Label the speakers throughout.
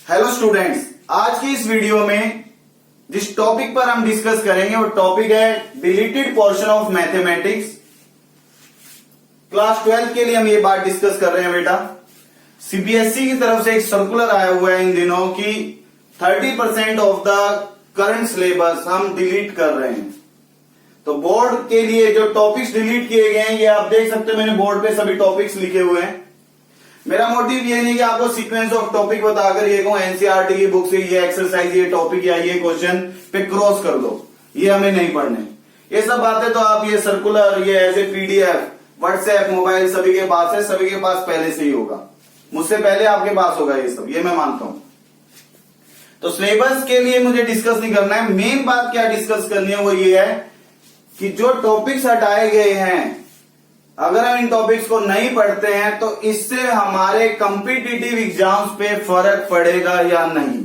Speaker 1: Hello students, आज की इस वीडियो में जिस टॉपिक पर हम डिस्कस करेंगे वो टॉपिक है deleted portion of mathematics. Class 12 के लिए हम ये बात डिस्कस कर रहे हैं बेटा। सीबीएसई की तरफ से एक सर्कुलर आया हुआ है इन दिनों की 30% ऑफ द करंट सिलेबस हम डिलीट कर रहे हैं। तो बोर्ड के लिए जो टॉपिक्स डिलीट किए गए हैं ये आप देख सकते हो, मैंने बोर्ड पे सभी टॉपिक्स लिखे हुए हैं। मेरा मोटिव ये नहीं कि आपको सीक्वेंस ऑफ टॉपिक बताकर ये कहूं एनसीईआरटी की बुक से ये एक्सरसाइज, ये टॉपिक या ये क्वेश्चन पे क्रॉस कर दो, ये हमें नहीं पढ़ने। ये सब बातें तो आप ये सर्कुलर, ये as a PDF, WhatsApp, mobile सभी के पास है, सभी के पास पहले से ही होगा, मुझसे पहले आपके पास होगा ये सब, ये मैं मानता हूं। तो सिलेबस के लिए मुझे डिस्कस नहीं करना है। मेन बात क्या डिस्कस करनी है वो ये है कि जो टॉपिक्स हटाए गए हैं, अगर हम इन टॉपिक्स को नहीं पढ़ते हैं तो इससे हमारे कॉम्पिटिटिव एग्जाम्स पे फर्क पड़ेगा या नहीं,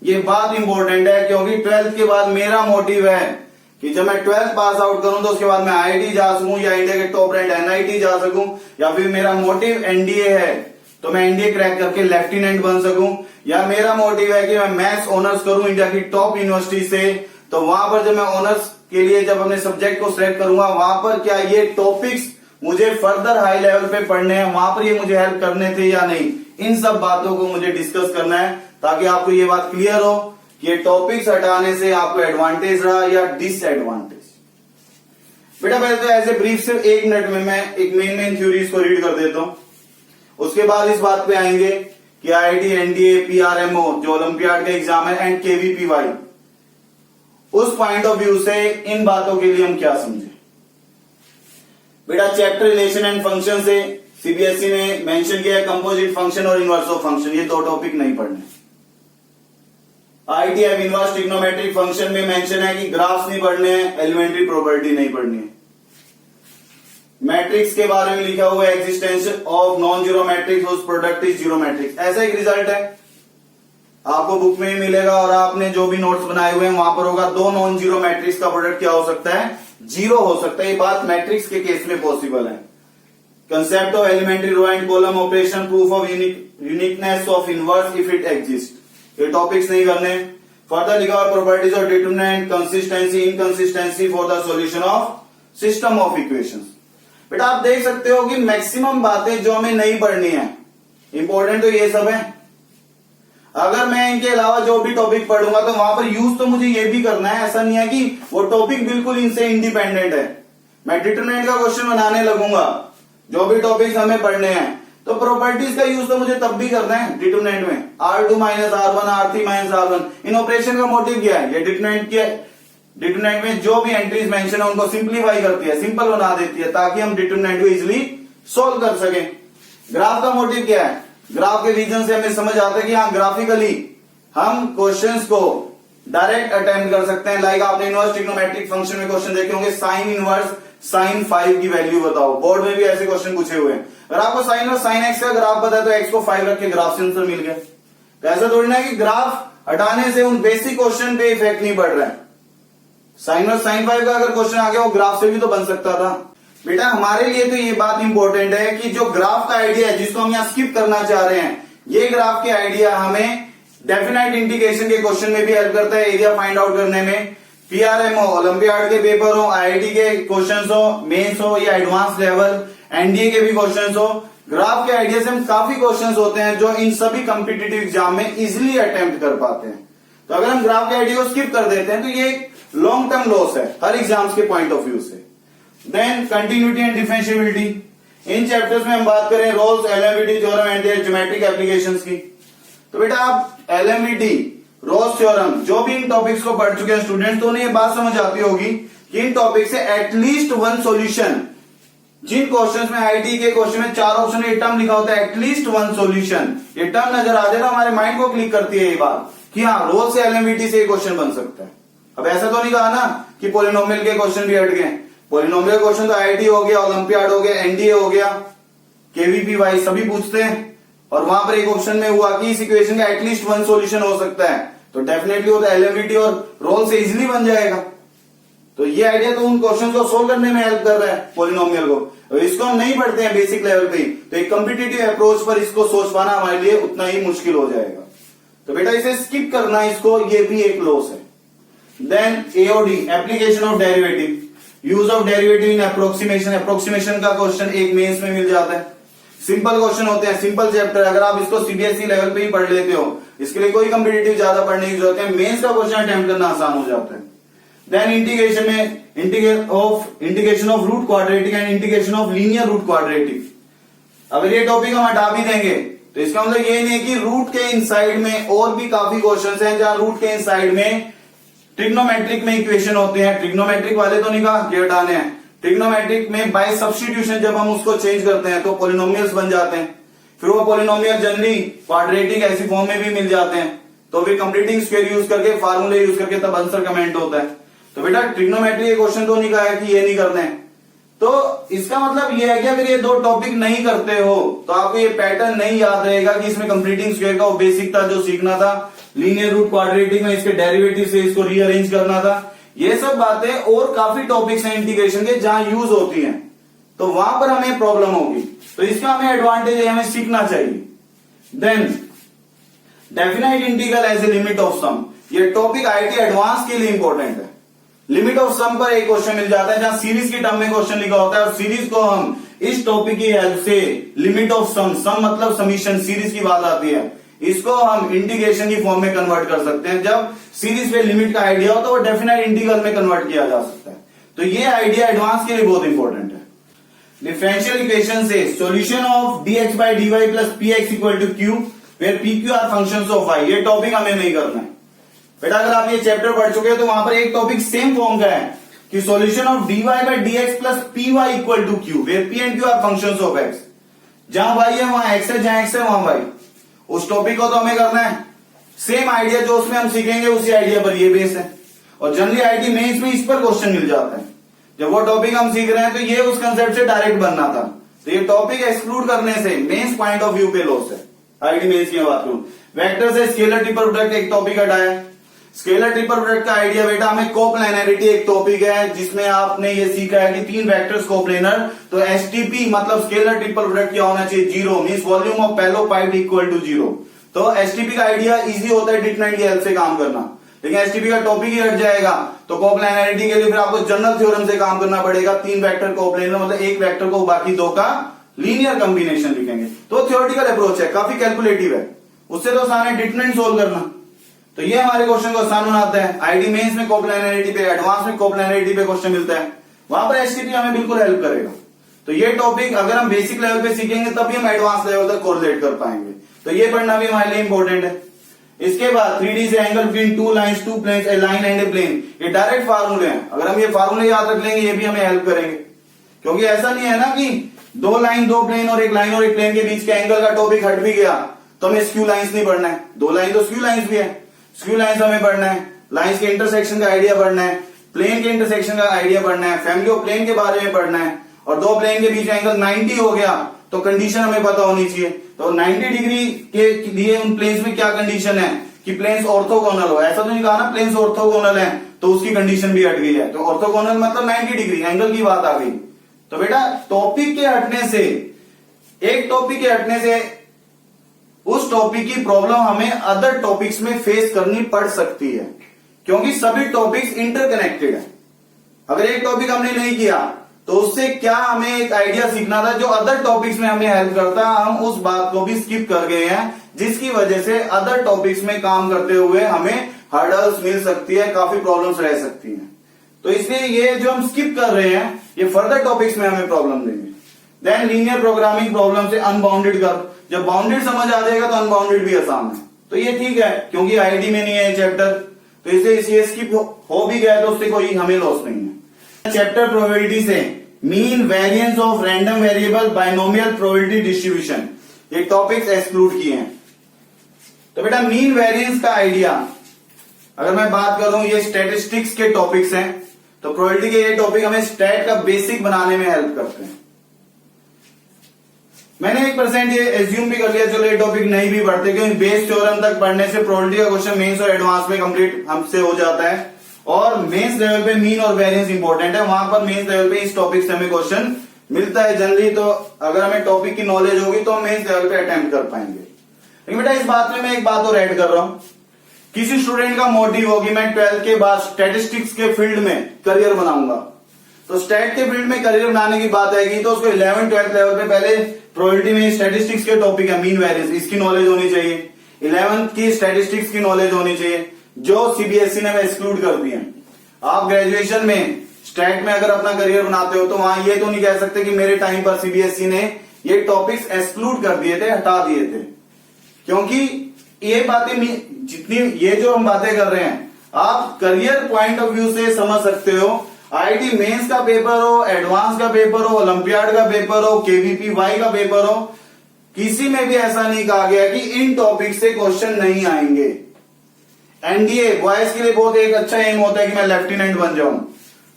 Speaker 1: ये बात इंपॉर्टेंट है। क्योंकि 12th के बाद मेरा मोटिव है कि जब मैं 12th पास आउट करूं तो उसके बाद मैं आईआईटी जा सकूं या इंडिया के टॉप रैंक एनआईटी जा सकूं, या फिर मेरा मोटिव एनडीए है तो मैं एनडीए क्रैक करके लेफ्टिनेंट बन सकूं, या मेरा मोटिव है कि मैं मैथ्स ऑनर्स करूं इंडिया की टॉप यूनिवर्सिटी से, तो वहां पर जब मैं ऑनर्स के लिए जब अपने सब्जेक्ट को सिलेक्ट करूंगा वहां पर क्या ये टॉपिक्स मुझे फर्दर हाई लेवल पे पढ़ने हैं, वहां पर ये मुझे हेल्प करने थे या नहीं, इन सब बातों को मुझे डिस्कस करना है ताकि आपको ये बात क्लियर हो कि ये टॉपिक्स हटाने से आपको एडवांटेज रहा या डिसएडवांटेज। बेटा पहले तो एज ए ब्रीफ सिर्फ 1 मिनट में मैं एक मेन थ्योरीज को रीड कर देता हूं, उसके बाद इस बात पे आएंगे कि आईआईटी, एनडीए, पीआरएमओ जो ओलंपियाड का एग्जाम है एंड केवीपीवाई, उस पॉइंट ऑफ व्यू से इन बातों के लिए हम क्या समझे। बेटा चैप्टर रिलेशन एंड फंक्शन से सीबीएसई ने मेंशन किया है कंपोजिट फंक्शन और इनवर्स ऑफ फंक्शन, ये 2 टॉपिक नहीं पढ़ने। आईआईटी अब इनवर्स ट्रिग्नोमेट्रिक फंक्शन में मेंशन है कि ग्राफ्स नहीं पढ़ने हैं, एलिमेंट्री प्रॉपर्टी नहीं पढ़नी है। मैट्रिक्स के बारे में लिखा हुआ है existence of non zero matrix whose product is zero matrix, ऐसा एक रिजल्ट है, आपको बुक में ही मिलेगा और आपने जो भी नोट्स बनाए हुए हैं वहां पर होगा। 2 नॉन जीरो मैट्रिक्स का प्रोडक्ट क्या हो सकता है, जीरो हो सकता है। ये बात मैट्रिक्स के केस में पॉसिबल है। Concept of elementary row and column operation, proof of uniqueness of inverse if it exist, ये टॉपिक्स नहीं करने। फर्दर लिखा हुआ properties of determinant, consistency, inconsistency for the solution of system of equations. बेटा आप देख सकते हो कि मैक्सिमम बातें जो हमें नहीं पढ़नी है, इंपॉर्टेंट तो ये सब है। अगर मैं इनके अलावा जो भी टॉपिक पढ़ूंगा तो वहां पर यूज तो मुझे ये भी करना है, ऐसा नहीं है कि वो टॉपिक बिल्कुल इनसे इंडिपेंडेंट है। मैं डिटरमिनेंट का क्वेश्चन बनाने लगूंगा, जो भी टॉपिक्स हमें पढ़ने हैं, तो प्रॉपर्टीज का यूज तो मुझे तब भी करना है डिटरमिनेंट में। R2 minus R1, R3 minus R1, इन ऑपरेशन का मोटिव क्या है, ये डिटरमिनेंट में जो भी एंट्रीज मेंशन है उनको सिंप्लीफाई करती है, सिंपल बना देती है ताकि हम डिटरमिनेंट को इजिली सोल्व कर सकें। ग्राफ का मोटिव क्या है, ग्राफ के रीजन से हमें समझ आता है कि हाँ ग्राफिकली हम क्वेश्चंस को डायरेक्ट अटेम्प्ट कर सकते हैं। लाइक आपने इनवर्स ट्रिग्नोमेट्रिक फंक्शन में क्वेश्चन देखे होंगे, साइन इनवर्स साइन 5 की वैल्यू बताओ, बोर्ड में भी ऐसे क्वेश्चन पूछे हुए हैं। अगर आपको साइन और साइन एक्स का ग्राफ पता है तो एक्स को 5 रख के ग्राफ से आंसर मिल गया। तो ऐसा थोड़ी ना कि ग्राफ हटाने से उन बेसिक क्वेश्चन पे इफेक्ट नहीं पड़ रहा है। साइन और साइन 5 का अगर क्वेश्चन आ गया वो ग्राफ से भी तो बन सकता था। बेटा हमारे लिए तो ये बात इंपॉर्टेंट है कि जो ग्राफ का आइडिया है जिसको हम यहाँ स्किप करना चाह रहे हैं, ये ग्राफ के आइडिया हमें डेफिनेट इंटीग्रेशन के क्वेश्चन में भी हेल्प करता है, एरिया फाइंड आउट करने में। पीआरएमओ, ओलंपियाड के पेपर हो, आईआईटी के क्वेश्चंस हो, मेंस हो या एडवांस लेवल, एनडीए के भी क्वेश्चंस हो, ग्राफ के आइडिया से हम काफी क्वेश्चंस होते हैं जो इन सभी कॉम्पिटिटिव एग्जाम में इजिली अटेम्प्ट कर पाते हैं। तो अगर हम ग्राफ के आइडिया को स्किप कर देते हैं तो ये लॉन्ग टर्म लॉस है हर एग्जाम्स के पॉइंट ऑफ व्यू से। देन कंटिन्यूटी एंड डिफरेंशिएबिलिटी, इन चैप्टर्स में हम बात करें Rolle's, LMVT theorem and their geometric applications की। तो बेटा आप एलएमवीटी, रोल्स थ्योरम जो भी इन टॉपिक्स को पढ़ चुके हैं स्टूडेंट, तो उन्हें ये बात समझ आती होगी कि इन टॉपिक से एटलीस्ट 1 सॉल्यूशन, जिन क्वेश्चंस में आईआईटी के क्वेश्चन में 4 ऑप्शन ये टर्म लिखा होता है एटलीस्ट 1 सॉल्यूशन, ये टर्म नजर आ जाए तो हमारे माइंड को क्लिक करती है ये बात कि हाँ रोल से एलएमवीटी से ये क्वेश्चन बन सकता है। अब ऐसा तो नहीं कहा ना कि पॉलिनोमियल के क्वेश्चन भी हट गए। पॉलिनोमियल क्वेश्चन तो आईआईटी हो गया, ओलंपियाड हो गया, एनडीए हो गया, केवीपीवाई सभी पूछते हैं, और वहां पर एक ऑप्शन में हुआ कि इस इक्वेशन का एटलीस्ट 1 सॉल्यूशन हो सकता है, तो डेफिनेटली वो तो एलएमवीटी और रोल से इजीली बन जाएगा। तो ये आइडिया तो उन क्वेश्चन को सोल्व करने में हेल्प कर रहा है पॉलिनोमियल को, तो इसको हम नहीं पढ़ते हैं बेसिक लेवल पे ही, तो एक कॉम्पिटिटिव अप्रोच पर इसको सोच पाना हमारे लिए उतना ही मुश्किल हो जाएगा। तो बेटा इसे स्किप करना, इसको, ये भी एक लॉस है। Then AOD, application of derivative, use of derivative in approximation. Approximation का क्वेश्चन एक मेंस में मिल जाता है। सिंपल क्वेश्चन होते हैं, सिंपल चैप्टर, अगर आप इसको सीबीएसई लेवल पे ही पढ़ लेते हो, इसके लिए कोई कॉम्पिटिटिव ज्यादा पढ़ने की जरूरत है, मेंस का क्वेश्चन अटेम्प्ट करना आसान हो जाता है। देन इंटीग्रेशन में integration of root quadratic and integration of linear root quadratic. अगर ये टॉपिक हम हटा भी देंगे तो इसका मतलब ये नहीं है कि रूट के इनसाइड में और भी काफी क्वेश्चंस हैं जहां रूट के इनसाइड में ट्रिग्नोमेट्रिक में इक्वेशन होते हैं। ट्रिग्नोमेट्रिक वाले तो नहीं कहा कि हटाने हैं, ट्रिग्नोमेट्रिक में बाय सब्स्टिट्यूशन जब हम उसको चेंज करते हैं तो पॉलिनोमियल्स बन जाते हैं, फिर वो पॉलिनोमियल जनरली क्वाड्रेटिक ऐसी फॉर्म में भी मिल जाते हैं, तो फिर कंप्लीटिंग स्क्वायर यूज करके, फार्मूले यूज करके तब आंसर कमेंट होता है। तो बेटा ट्रिग्नोमेट्री के क्वेश्चन तो नहीं कहा है कि ये नहीं करते हैं, तो इसका मतलब ये है कि अगर ये दो टॉपिक नहीं करते हो तो आपको ये पैटर्न नहीं याद रहेगा कि इसमें कंप्लीटिंग स्क्वायर का बेसिक था जो सीखना था, लीनियर रूट क्वाड्रेटिक में इसके डेरिवेटिव से इसको रीअरेंज करना था, ये सब बातें और काफी टॉपिक्स हैं इंटीग्रेशन के जहां यूज होती हैं, तो वहां पर हमें प्रॉब्लम होगी। तो इसका हमें एडवांटेज है, हमें सीखना चाहिए। Then definite integral as a limit of sum, ये टॉपिक आईटी एडवांस के लिए इंपॉर्टेंट है। लिमिट ऑफ सम पर एक क्वेश्चन मिल जाता है जहां सीरीज की टर्म में क्वेश्चन लिखा होता है और सीरीज को हम इस टॉपिक की हेल्प से लिमिट ऑफ सम, सम मतलब समीशन, सीरीज की बात आती है, इसको हम इंटीग्रेशन की फॉर्म में कन्वर्ट कर सकते हैं। जब सीरीज पे लिमिट का आइडिया हो तो वो डेफिनेट इंटीग्रल में कन्वर्ट किया जा सकता है। तो ये आइडिया एडवांस के लिए बहुत इंपॉर्टेंट है। डिफरेंशियल इक्वेशन से solution of dx by dy plus px equal to q where pq are functions of y, ये टॉपिक हमें नहीं करना है बेटा। अगर आप ये चैप्टर पढ़ चुके हो तो वहां पर एक टॉपिक सेम फॉर्म का है कि solution of dy by dx plus py equal to q where p and q are functions of x, जहां y है वहां x है, जहां x है वहां y, उस टॉपिक को तो हमें करना है। सेम आइडिया जो उसमें हम सीखेंगे उसी आइडिया पर ये बेस है, और जनरली आईटी मेंस में इस पर क्वेश्चन मिल जाता है। जब वो टॉपिक हम सीख रहे हैं तो ये उस कंसेप्ट से डायरेक्ट बनना था, तो ये टॉपिक एक्सक्लूड करने से मेंस पॉइंट ऑफ व्यू पे लॉस है। आईटी मेंस की बात करूं, वेक्टर से स्केलर ट्रिपल प्रोडक्ट एक टॉपिक हटाया। स्केलर ट्रिपल प्रोडक्ट का आइडिया बेटा हमें कोप्लेनरिटी एक टॉपिक है जिसमें आपने ये सीखा है कि तीन वेक्टर्स कोप्लेनर, तो एसटीपी मतलब स्केलर ट्रिपल प्रोडक्ट क्या होना चाहिए, zero, means volume of parallelepiped equal to zero. तो एसटीपी का आइडिया इजी होता है डिटरमिनेंट की हेल्प से काम करना, लेकिन एसटीपी का टॉपिक ही हट जाएगा तो कोप्लेनरिटी के लिए फिर आपको जनरल थ्योरम से काम करना पड़ेगा। तीन वेक्टर कोप्लेनर मतलब एक वेक्टर को बाकी दो का लीनियर कॉम्बिनेशन लिखेंगे, तो थ्योरेटिकल अप्रोच है, काफी कैलकुलेटिव है, उससे तो आसान है डिटरमिनेंट सोल्व करना। तो ये हमारे क्वेश्चन को आसान बनाता है। आईडी मेंस में कोप्लेनरिटी पे, एडवांस में कोप्लेनरिटी पे क्वेश्चन मिलता है, वहां पर एसटीपी हमें बिल्कुल हेल्प करेगा। तो ये टॉपिक अगर हम बेसिक लेवल पे सीखेंगे तभी हम एडवांस लेवल तक कोरिलेट कर पाएंगे, तो ये पढ़ना भी हमारे लिए इंपॉर्टेंट है। इसके बाद 3D से angle between two lines, two planes, a line and a plane, ये डायरेक्ट फार्मूले हैं। अगर हम ये फार्मूले याद रख लेंगे ये भी हमें हेल्प करेंगे, क्योंकि ऐसा नहीं है ना कि दो लाइन, दो प्लेन और एक लाइन और एक प्लेन के बीच के एंगल का टॉपिक हट भी गया तो हमें स्क्यू लाइंस नहीं पढ़ना है। दो लाइन तो स्क्यू लाइंस भी है, स्क्यू लाइंस हमें पढ़ना है, लाइंस के इंटरसेक्शन का आइडिया पढ़ना है, प्लेन के इंटरसेक्शन का आइडिया पढ़ना है, फैमिली ऑफ प्लेन के बारे में पढ़ना है, और दो प्लेन के बीच एंगल 90 हो गया तो कंडीशन हमें पता होनी चाहिए। तो 90 डिग्री के लिए उन प्लेन्स में क्या कंडीशन है कि प्लेन्स ऑर्थोगोनल हो, ऐसा तो नहीं कहा ना प्लेन्स ऑर्थोगोनल है तो उसकी कंडीशन भी हट गई है। तो ऑर्थोगोनल मतलब 90 डिग्री एंगल की बात आ गई। तो बेटा टॉपिक के हटने से, एक टॉपिक के हटने से उस टॉपिक की प्रॉब्लम हमें अदर टॉपिक्स में फेस करनी पड़ सकती है, क्योंकि सभी टॉपिक्स इंटरकनेक्टेड है। अगर एक टॉपिक हमने नहीं किया तो उससे क्या हमें एक आइडिया सीखना था जो अदर टॉपिक्स में हमें हेल्प करता, हम उस बात को भी स्किप कर गए हैं, जिसकी वजह से अदर टॉपिक्स में काम करते हुए हमें हर्डल्स मिल सकती है, काफी प्रॉब्लम्स रह सकती हैं। तो इसलिए ये जो हम स्किप कर रहे हैं ये फर्दर टॉपिक्स में हमें प्रॉब्लम देंगे। देन लीनियर प्रोग्रामिंग प्रॉब्लम से अनबाउंडेड कर्व, जब बाउंडेड समझ आ जाएगा तो अनबाउंडेड भी आसान है। तो ये ठीक है क्योंकि आईडी में नहीं है चैप्टर, तो इसलिए स्किप हो भी गया तो उससे कोई हमें लॉस नहीं है। चैप्टर प्रोबेबिलिटी से mean variance of random variable binomial probability distribution, ये टॉपिक्स एक्सक्लूड किए हैं। तो बेटा मीन वेरिएंस का आइडिया अगर मैं बात करूं, ये स्टैटिस्टिक्स के टॉपिक्स हैं, तो प्रोबेबिलिटी के ये टॉपिक हमें स्टैट का बेसिक बनाने में हेल्प करते हैं। मैंने 1% ये एज्यूम भी कर लिया, चलो ये टॉपिक नहीं भी पढ़ते, क्योंकि बेस थ्योरम तक पढ़ने से प्रोबेबिलिटी का क्वेश्चन मेंस और एडवांस में कंप्लीट हमसे हो जाता है, और मेंस लेवल पे मीन और वेरिएंस इंपॉर्टेंट है, वहां पर मेंस लेवल पे इस टॉपिक से हमें क्वेश्चन मिलता है जनरली। तो अगर हमें टॉपिक की नॉलेज होगी तो हम मेंस लेवल पे अटेम्प्ट कर पाएंगे। लेकिन बेटा इस बात में मैं एक बात और ऐड कर रहा हूं, किसी स्टूडेंट का मोटिव हो कि मैं 12th के बाद स्टैटिस्टिक्स के फील्ड में करियर बनाऊंगा, तो स्टैट के फील्ड में करियर बनाने की बात आएगी तो उसको 11th-12th लेवल पे पहले प्रोबेबिलिटी में स्टैटिस्टिक्स के टॉपिक है, मीन वेरिएंस, इसकी नॉलेज होनी चाहिए। 11th की स्टैटिस्टिक्स की नॉलेज होनी चाहिए, जो सीबीएसई ने एक्सक्लूड कर दिए। आप ग्रेजुएशन में स्टैट में अगर अपना करियर बनाते हो तो वहां ये तो नहीं कह सकते कि मेरे टाइम पर सीबीएसई ने ये टॉपिक्स एक्सक्लूड कर दिए थे, हटा दिए थे, क्योंकि ये बातें जितनी ये जो हम बातें कर रहे हैं आप करियर पॉइंट ऑफ व्यू से समझ सकते हो। आईआईटी मेंस का पेपर हो, एडवांस का पेपर हो, ओलंपियाड का पेपर हो, केवीपीवाई का पेपर हो, किसी में भी ऐसा नहीं कहा गया कि इन टॉपिक से क्वेश्चन नहीं आएंगे। एनडीए बॉयज के लिए बहुत एक अच्छा एम होता है कि मैं लेफ्टिनेंट बन जाऊं,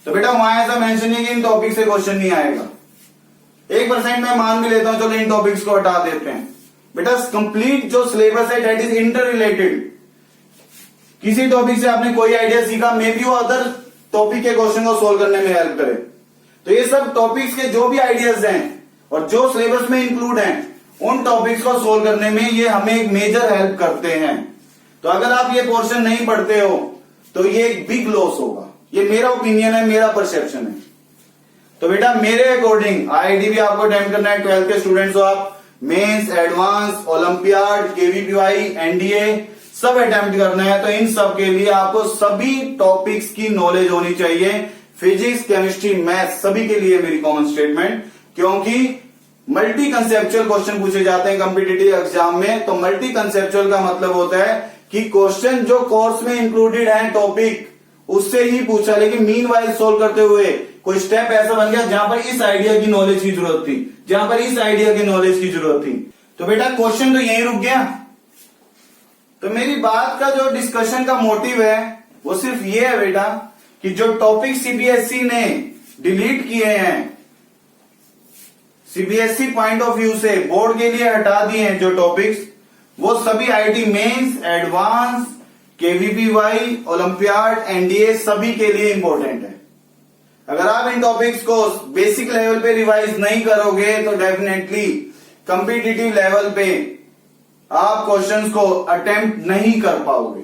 Speaker 1: तो बेटा वहां ऐसा मेंशन नहीं कि इन टॉपिक से क्वेश्चन नहीं आएगा। 1% मैं मान भी लेता हूं, चलो इन टॉपिक्स को हटा देते हैं। बेटा कंप्लीट जो सिलेबस है दैट इज इंटर रिलेटेड, किसी टॉपिक से आपने कोई आइडिया सीखा, मे बी वो अदर टॉपिक के क्वेश्चन को सोल्व करने में हेल्प करे। तो ये सब टॉपिक्स के जो भी आइडियाज हैं और जो सिलेबस में इंक्लूड हैं उन टॉपिक्स को सोल्व करने में ये हमें एक मेजर हेल्प करते हैं। तो अगर आप ये पोर्शन नहीं पढ़ते हो तो ये एक बिग लॉस होगा, ये मेरा ओपिनियन है, मेरा परसेप्शन है। तो बेटा मेरे अकॉर्डिंग आईआईटी भी आपको अटेम्प्ट करना है, 12th के स्टूडेंट्स हो आप, mains, advance, Olympiad, KVPY, NDA सब अटेम्प्ट करना है, तो इन सब के लिए आपको सभी टॉपिक्स की नॉलेज होनी चाहिए। फिजिक्स, केमिस्ट्री, मैथ सभी के लिए मेरी कॉमन स्टेटमेंट, क्योंकि मल्टी कंसेप्चुअल क्वेश्चन पूछे जाते हैं कॉम्पिटिटिव एग्जाम में। तो मल्टी कंसेप्चुअल का मतलब होता है कि क्वेश्चन जो कोर्स में इंक्लूडेड है टॉपिक उससे ही पूछा, लेकिन मीन वाइज सोल्व करते हुए कोई स्टेप ऐसा बन गया जहां पर इस आइडिया की नॉलेज की जरूरत थी, जहां पर इस आइडिया की नॉलेज की जरूरत थी, तो बेटा क्वेश्चन तो यहीं रुक गया। तो मेरी बात का जो डिस्कशन का मोटिव है वो सिर्फ ये है बेटा कि जो टॉपिक सीबीएसई ने डिलीट किए हैं, सीबीएसई पॉइंट ऑफ व्यू से बोर्ड के लिए हटा दिए हैं जो टॉपिक्स, वो सभी IIT mains, advance, KVPY, Olympiad, NDA सभी के लिए इंपॉर्टेंट है। अगर आप इन टॉपिक्स को बेसिक लेवल पे रिवाइज नहीं करोगे तो डेफिनेटली कॉम्पिटिटिव लेवल पे आप क्वेश्चंस को अटेम्प्ट नहीं कर पाओगे,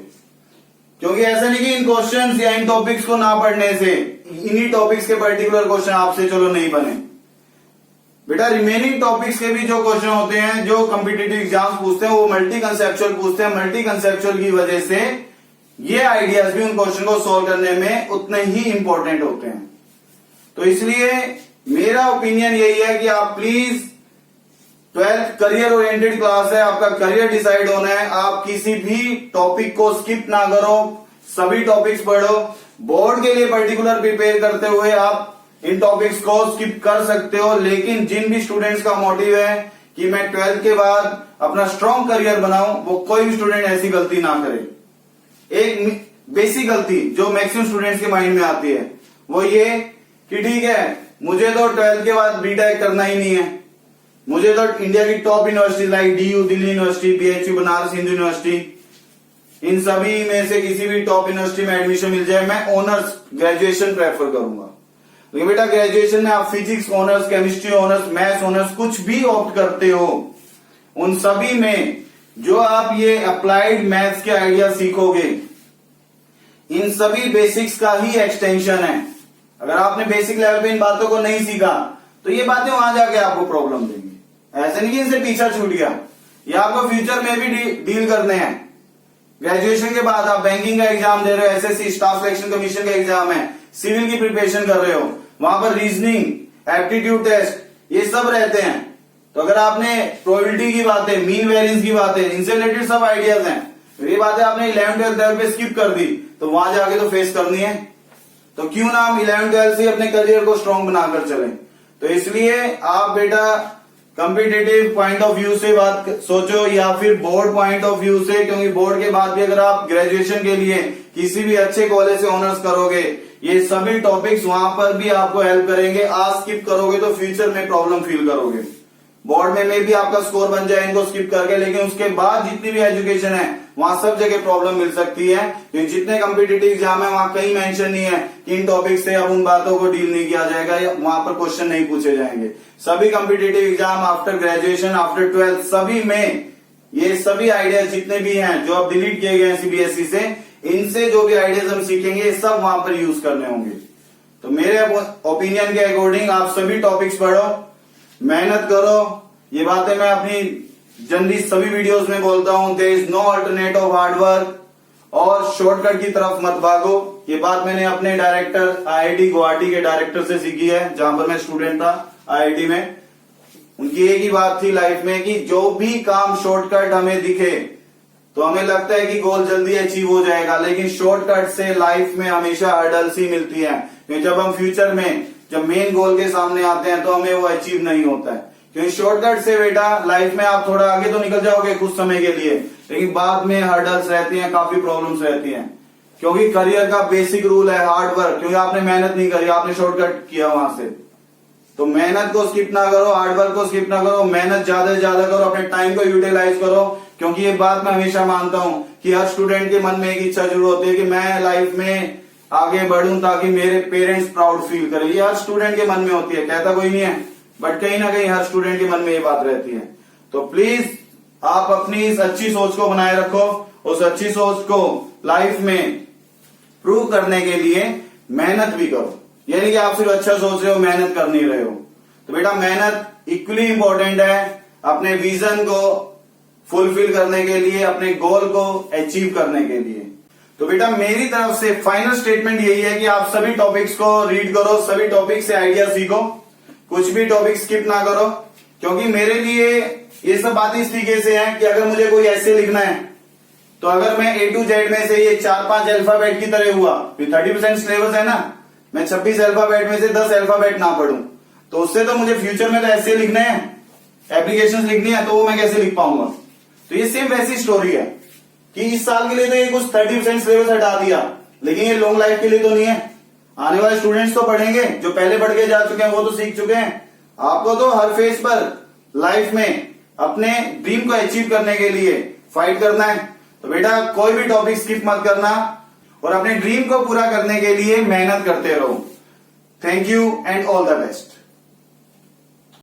Speaker 1: क्योंकि ऐसा नहीं कि इन क्वेश्चंस या इन टॉपिक्स को ना पढ़ने से इन्हीं टॉपिक्स के पर्टिकुलर क्वेश्चन आपसे चलो नहीं बने। बेटा रिमेनिंग टॉपिक्स के भी जो क्वेश्चन होते हैं जो कॉम्पिटिटिव एग्जाम्स पूछते हैं वो मल्टी कंसेप्चुअल पूछते हैं। मल्टी कंसेप्चुअल की वजह से ये आइडियाज भी उन क्वेश्चन को सोल्व करने में उतने ही इंपॉर्टेंट होते हैं। तो इसलिए मेरा ओपिनियन यही है कि आप please 12th career oriented class है, आपका करियर डिसाइड होना है, आप किसी भी टॉपिक को स्किप ना करो, सभी टॉपिक्स पढ़ो। बोर्ड के लिए पर्टिकुलर प्रिपेयर करते हुए आप इन टॉपिक्स को स्किप कर सकते हो, लेकिन जिन भी स्टूडेंट्स का मोटिव है कि मैं 12th के बाद अपना स्ट्रॉन्ग करियर बनाऊं, वो कोई भी स्टूडेंट ऐसी गलती ना करे। एक बेसिक गलती जो मैक्सिमम स्टूडेंट्स के माइंड में आती है वो ये कि ठीक है मुझे तो 12th के बाद बीटेक करना ही नहीं है, मुझे तो इंडिया की top university like DU Delhi university, BHU Banaras Hindu university, इन सभी में से किसी भी टॉप यूनिवर्सिटी में एडमिशन मिल जाए, मैं ऑनर्स ग्रेजुएशन प्रेफर करूंगा। लेकिन बेटा ग्रेजुएशन में आप physics honours, chemistry honours, maths honours कुछ भी ऑप्ट करते हो, उन सभी में जो आप ये अप्लाइड मैथ्स के आइडिया सीखोगे इन सभी बेसिक्स का ही एक्सटेंशन है। अगर आपने बेसिक लेवल पे इन बातों को नहीं सीखा तो ये बातें वहां जाके आपको प्रॉब्लम देंगी। ऐसे नहीं कि इनसे पीछा छूट गया, ये आपको फ्यूचर में भी डील करने हैं। ग्रेजुएशन के बाद आप बैंकिंग का एग्जाम दे रहे हो, एसएससी स्टाफ सिलेक्शन कमीशन का एग्जाम है, सिविल की प्रिपरेशन कर रहे हो, वहां पर रीजनिंग, एप्टीट्यूड टेस्ट ये सब रहते हैं। तो अगर आपने प्रोबेबिलिटी की बातें, मीन वेरिएंस की बातें, इनसे रिलेटेड सब आइडियाज हैं, तो ये बातें आपने 11th-12th लेवल पे स्किप कर दी तो वहां जाके तो फेस करनी है। तो क्यों ना हम 11th-12th से अपने करियर को स्ट्रॉन्ग बनाकर चलें। तो इसलिए आप बेटा कॉम्पिटिटिव पॉइंट ऑफ व्यू से बात सोचो या फिर बोर्ड पॉइंट ऑफ व्यू से, क्योंकि बोर्ड के बाद भी अगर आप ग्रेजुएशन के लिए किसी भी अच्छे कॉलेज से ऑनर्स करोगे ये सभी टॉपिक्स वहां पर भी आपको हेल्प करेंगे। आज स्किप करोगे तो फ्यूचर में प्रॉब्लम फील करोगे। बोर्ड में भी आपका स्कोर बन जाए इनको स्किप करके, लेकिन उसके बाद जितनी भी एजुकेशन है वहां सब जगह प्रॉब्लम मिल सकती है, क्योंकि जितने कॉम्पिटिटिव एग्जाम है वहां कहीं मेंशन नहीं है कि इन टॉपिक से अब उन बातों को डील नहीं किया जाएगा या वहां पर क्वेश्चन नहीं पूछे जाएंगे। सभी competitive exam after graduation, after 12th सभी में ये सभी आइडियाज जितने भी हैं जो अब डिलीट किए गए हैं सीबीएसई से, इनसे जो भी आइडियाज हम सीखेंगे सब वहां पर यूज करने होंगे। तो मेरे ओपिनियन के अकॉर्डिंग आप सभी टॉपिक्स पढ़ो, मेहनत करो। ये बातें मैं अपनी जनरली सभी वीडियोस में बोलता हूं, there is no alternate of hard work, और शॉर्टकट की तरफ मत भागो। ये बात मैंने अपने डायरेक्टर आईआईटी गुवाहाटी के डायरेक्टर से सीखी है, जहां पर मैं स्टूडेंट था आईआईटी में। उनकी एक ही बात थी लाइफ में कि जो भी काम शॉर्टकट हमें दिखे तो हमें लगता है कि गोल जल्दी अचीव हो जाएगा, लेकिन शॉर्टकट से लाइफ में हमेशा हर्डल्स ही मिलती है। क्योंकि जब हम फ्यूचर में जब मेन गोल के सामने आते हैं तो हमें वो अचीव नहीं होता है। क्योंकि शॉर्टकट से बेटा लाइफ में आप थोड़ा आगे तो निकल जाओगे कुछ समय के लिए, लेकिन बाद में हर्डल्स रहती हैं, काफी प्रॉब्लम्स रहती हैं। क्योंकि करियर का बेसिक रूल है हार्ड वर्क, क्योंकि आपने मेहनत नहीं करी, आपने शॉर्टकट किया वहां से। तो मेहनत को स्किप ना करो, हार्ड वर्क को स्किप ना करो, मेहनत ज्यादा से ज्यादा करो, अपने टाइम को यूटिलाइज करो। क्योंकि ये बात मैं हमेशा मानता हूं कि हर स्टूडेंट के मन में एक इच्छा जरूर होती है कि मैं लाइफ में आगे बढ़ूं ताकि मेरे पेरेंट्स प्राउड फील करें। ये हर स्टूडेंट के मन में होती है, कहता कोई नहीं है, बट कहीं ना कहीं हर स्टूडेंट के मन में ये बात रहती है। तो प्लीज आप अपनी इस अच्छी सोच को बनाए रखो, उस अच्छी सोच को लाइफ में प्रूव करने के लिए मेहनत भी करो। यानी कि आप सिर्फ अच्छा सोच रहे हो, मेहनत कर नहीं रहे हो। तो बेटा मेहनत इक्वली इंपॉर्टेंट है अपने विजन को फुलफिल करने के लिए, अपने गोल को अचीव करने के लिए। तो बेटा मेरी तरफ से फाइनल स्टेटमेंट यही है कि आप सभी टॉपिक्स को रीड करो, सभी टॉपिक से आइडिया सीखो, कुछ भी टॉपिक स्किप ना करो। क्योंकि मेरे लिए ये सब बातें इस तरीके से हैं कि अगर मुझे कोई ऐसे लिखना है तो अगर मैं A to Z में से ये 4-5 अल्फाबेट की तरह हुआ, 30% सिलेबस है ना, मैं 26 अल्फाबेट में से 10 अल्फाबेट ना पढ़ूं तो उससे तो मुझे फ्यूचर में तो ऐसे लिखने हैं, एप्लीकेशन लिखनी है, तो वो मैं कैसे लिख पाऊंगा। तो ये सेम वैसी स्टोरी है कि इस साल के लिए तो ये कुछ 30% सिलेबस हटा दिया, लेकिन ये लॉन्ग लाइफ के लिए तो नहीं है। आने वाले स्टूडेंट्स तो पढ़ेंगे, जो पहले पढ़ के जा चुके हैं वो तो सीख चुके हैं। आपको तो हर फेज पर लाइफ में अपने ड्रीम को अचीव करने के लिए फाइट करना है। तो बेटा कोई भी टॉपिक स्किप मत करना और अपने ड्रीम को पूरा करने के लिए मेहनत करते रहो। Thank you and all the best.